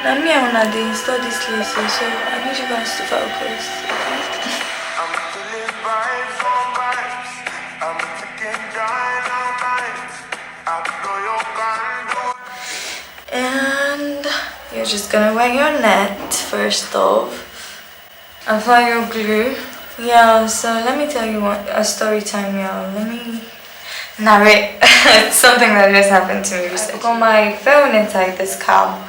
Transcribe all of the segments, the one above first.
Now me and una dey install this laser, so I need you guys to focus. Okay? I'm feeling vibes on vibes. I'm taking dynamite. I blow your candle. And you're just gonna wear your net first off. Apply your glue. Yeah, so let me tell you a story time, y'all. Let me narrate something that just happened to me recently. I got my phone inside this cab.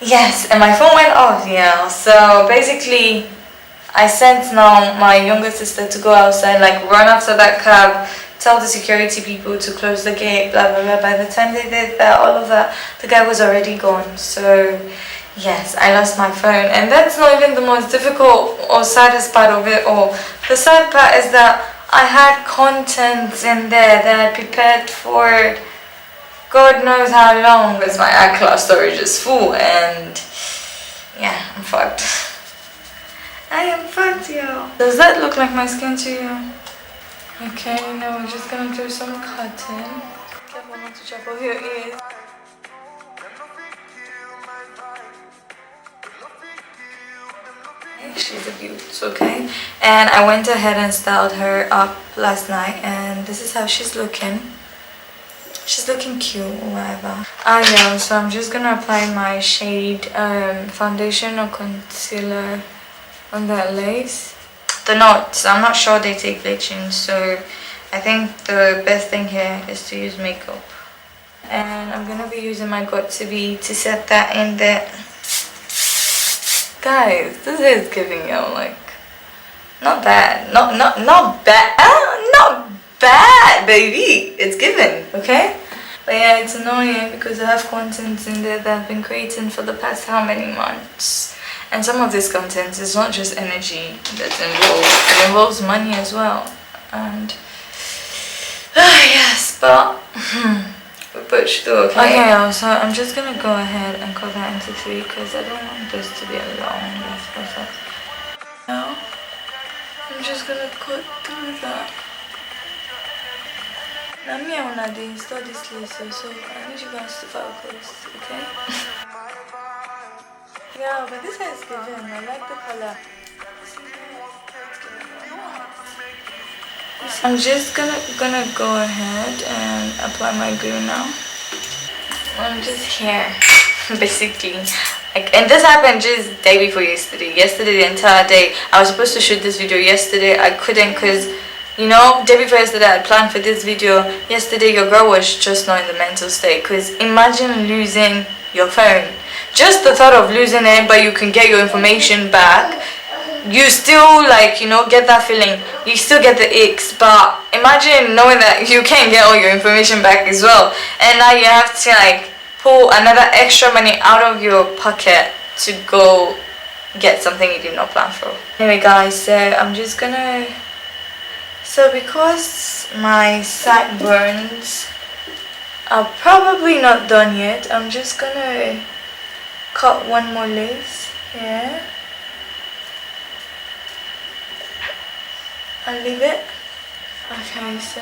Yes, and my phone went off, yeah. So basically, I sent now my younger sister to go outside, like run after that cab, tell the security people to close the gate, blah blah blah. By the time they did that, all of that, the guy was already gone. So yes, I lost my phone, and that's not even the most difficult or saddest part of it all. The sad part is that I had content in there that I prepared for God knows how long, because my iCloud storage is full, and yeah, I'm fucked. I am fucked, y'all. Does that look like my skin to you? Okay, now we're just gonna do some cutting. Careful not to chop off your ears. She's a beaut, okay? And I went ahead and styled her up last night, and this is how she's looking. She's looking cute or whatever. Yeah, so I'm just gonna apply my shade foundation or concealer on that lace. The knots, I'm not sure they take bleaching, so I think the best thing here is to use makeup. And I'm gonna be using my Got2b to set that in there. Guys, this is giving you like not bad, not bad, not bad, baby. It's given, okay? But yeah, it's annoying because I have content in there that I've been creating for the past how many months, and some of this content is not just energy that's involved; it involves money as well. And yes, but we push through, okay? Okay, so I'm just gonna go ahead and cut that into 3 because I don't want this to be a long process. Now, I'm just gonna cut through that. Now me and una dey install this laser, so I need you guys to focus, okay? Yeah, but this hair is giving. I like the color. I'm just gonna go ahead and apply my glue now. I'm just here, basically. Like, and this happened just day before yesterday. Yesterday, the entire day. I was supposed to shoot this video yesterday. I couldn't because, you know, day before yesterday I planned for this video. Yesterday your girl was just not in the mental state. Because imagine losing your phone. Just the thought of losing it, but you can get your information back. You still, like, you know, get that feeling. You still get the icks, but imagine knowing that you can't get all your information back as well, and now you have to like pull another extra money out of your pocket to go get something you did not plan for. Anyway guys, so I'm just gonna, so because my sideburns are probably not done yet, I'm just gonna cut one more lace here and leave it. Okay, so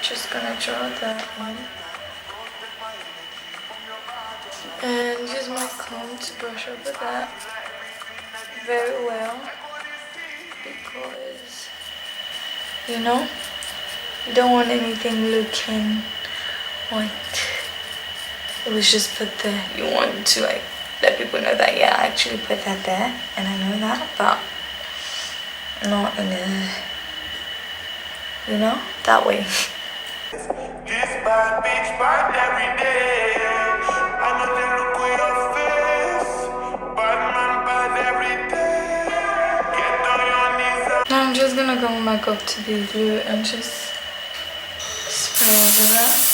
just gonna draw that in and use my comb to brush over that very well, because you know you don't want anything looking like it was just put there. You want to like let people know that yeah, I actually put that there and I know that, but not in a, you know, that way. This bad bitch bad every day. I know they look with your face. Bad man bad every day. Get on your knees. Now I'm just gonna go with my Got2b glue and just spread over that.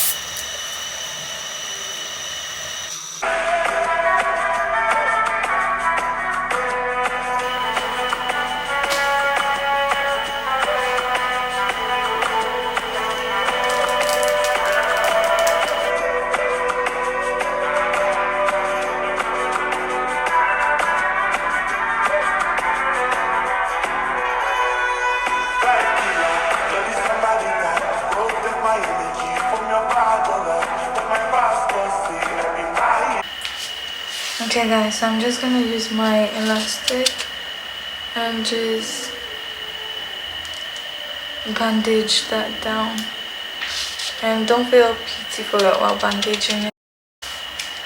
Okay guys, so I'm just gonna use my elastic and just bandage that down. And don't feel pity for it while bandaging it.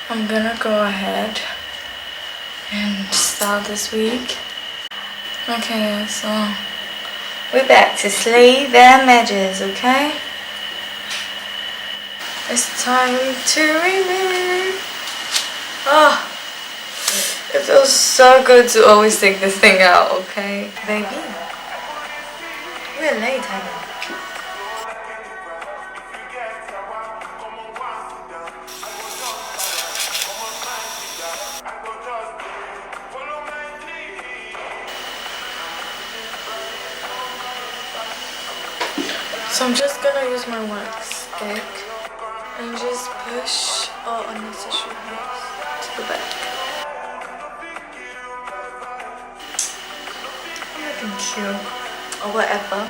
I'm gonna go ahead and start this week. Okay, so we're back to sleeve and edges, okay? It's time to remove. Oh, it feels so good to always take this thing out, okay? Baby, we're late, honey. So I'm just gonna use my wax stick and just push all unnecessary hairs to the back. I'm looking cute or whatever.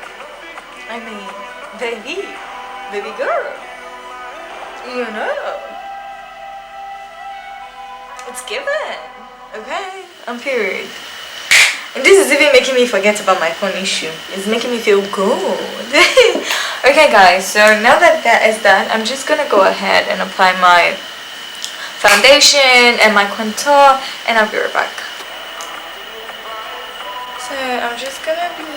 I mean, baby girl, you know, it's given, okay? I'm period. And this is even making me forget about my phone issue. It's making me feel good. Okay guys, so now that that is done, I'm just gonna go ahead and apply my foundation and my contour, and I'll be right back. So I'm just gonna be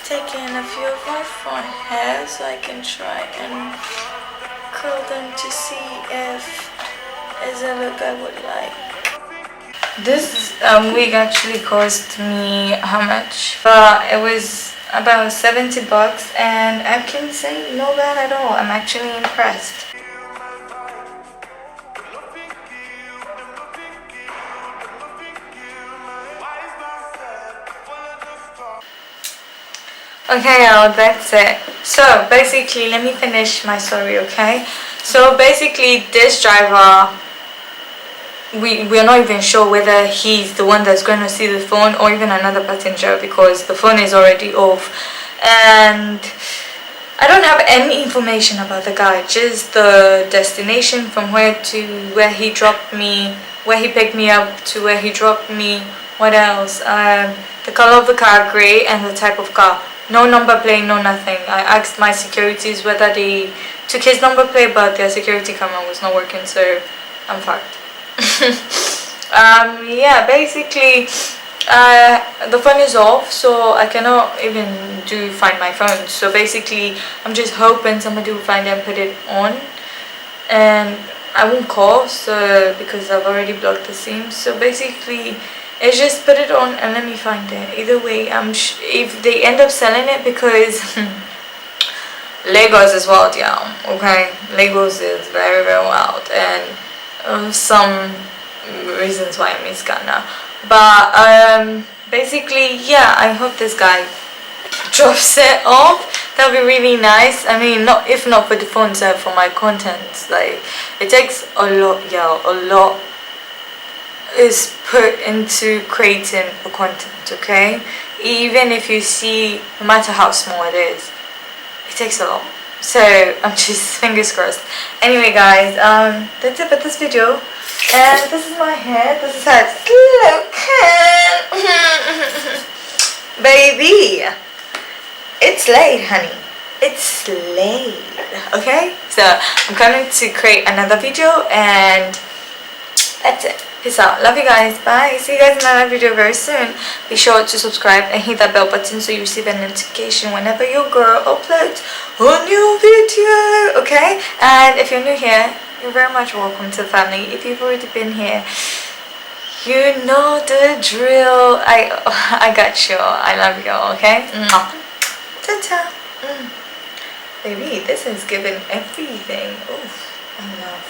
taking a few of my front hairs so I can try and curl them to see if it's a look I would like. This wig actually cost me how much? It was about 70 bucks, and I can say no bad at all. I'm actually impressed. Okay, y'all, that's it. So basically, let me finish my story, okay? So basically, this driver, we're not even sure whether he's the one that's going to see the phone or even another passenger, because the phone is already off. And I don't have any information about the guy, just the destination from where to where he dropped me, where he picked me up to where he dropped me. What else? The color of the car, grey, and the type of car. No number plate, no nothing. I asked my securities whether they took his number plate, but their security camera was not working, so I'm fucked. Yeah, basically the phone is off, so I cannot even find my phone. So basically I'm just hoping somebody will find it and put it on, and I won't call, so because I've already blocked the SIM. So basically it's just put it on and let me find it. Either way, if they end up selling it, because Lagos is wild, yeah, okay? Lagos is very, very wild, and some reasons why I miss Ghana. But basically, yeah, I hope this guy drops it off. That would be really nice. I mean, not if not for the phone, so for my content. Like, it takes a lot, yeah, a lot is put into creating a content, okay? Even if you see, no matter how small it is, it takes a lot. So I'm just fingers crossed. Anyway guys, that's it for this video, and this is my hair. This is how it's looking. Baby, it's late, honey. It's late. Okay, so I'm coming to create another video, and that's it. Peace out. Love you guys. Bye. See you guys in another video very soon. Be sure to subscribe and hit that bell button so you receive a notification whenever your girl uploads a new video. Okay? And if you're new here, you're very much welcome to the family. If you've already been here, you know the drill. I got you. I love you. Okay? Ta-ta. Baby, this is giving everything. Oof, I love.